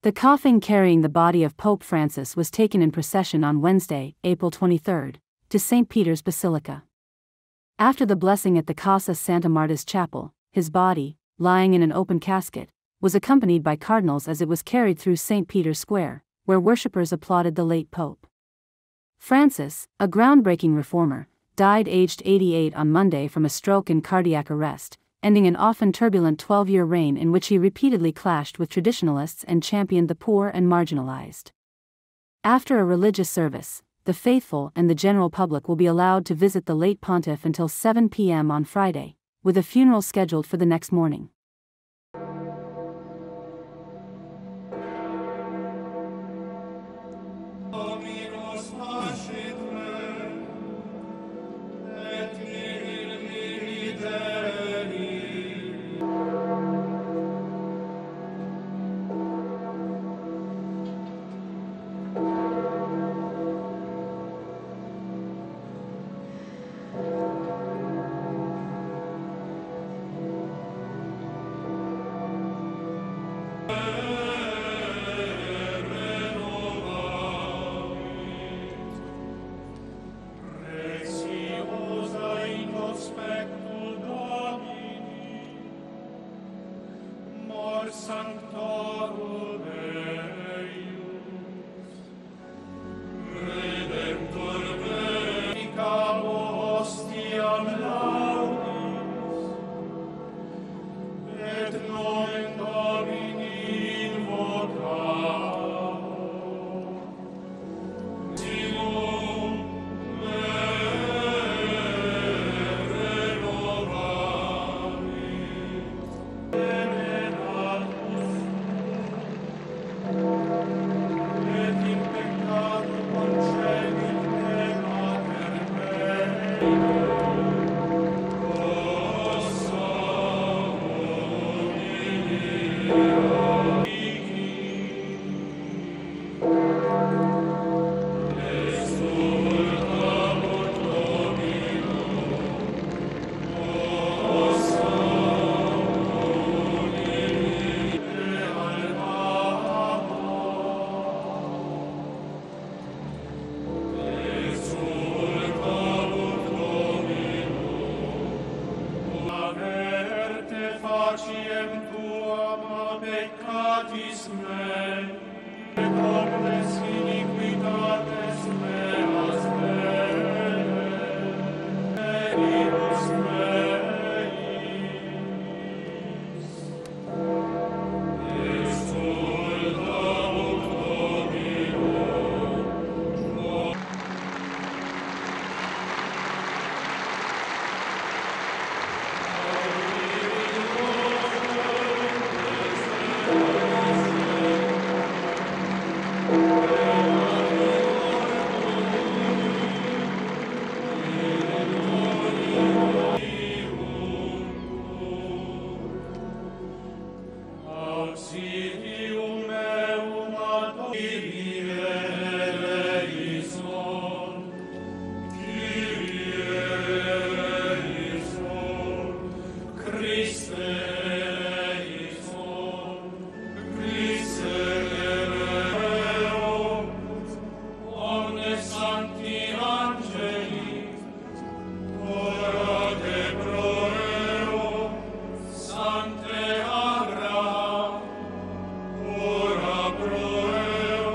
The coffin carrying the body of Pope Francis was taken in procession on Wednesday, April 23, to St. Peter's Basilica. After the blessing at the Casa Santa Marta's chapel, his body, lying in an open casket, was accompanied by cardinals as it was carried through St. Peter's Square, where worshippers applauded the late Pope. Francis, a groundbreaking reformer, died aged 88 on Monday from a stroke and cardiac arrest, ending an often turbulent 12-year reign in which he repeatedly clashed with traditionalists and championed the poor and marginalized. After a religious service, the faithful and the general public will be allowed to visit the late pontiff until 7 p.m. on Friday, with a funeral scheduled for the next morning. Sanctorum eius, Redemptor medicamo hostiam laudis, et nomen Domini invocamo, Simum faciem tuam a peccatis mei, et omnes iniquitates meas meritus meis. Exsultamur Domino. Auxilium meum ad Kyrie eleison, Kyrie eleison, Christe eleison, Christe eleison, omnes sancti angeli, ora te pro eo, Sancte Abraham, ora pro eo,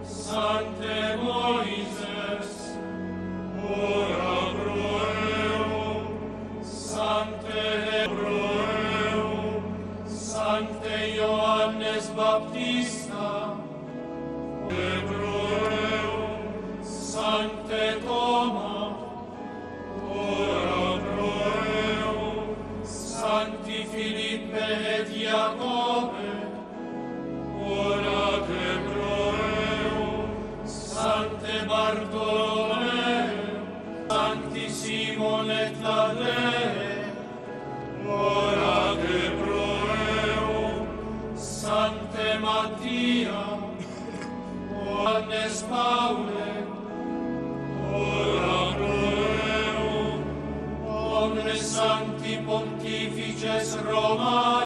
Sancte Moises, ora pro eo, Sancte pro eo, Sancte Ioannes Baptista, pro eo, Sancte Toma, ora pro eo, Sancti Philippe et Jacobe, ora te pro eo, Sancte Bartolomeo, Sancti Simon et Tadei, ora te pro eo, Sancte Mattia, Johannes Paule, ora pro eo, omnes sancti pontifices Romani,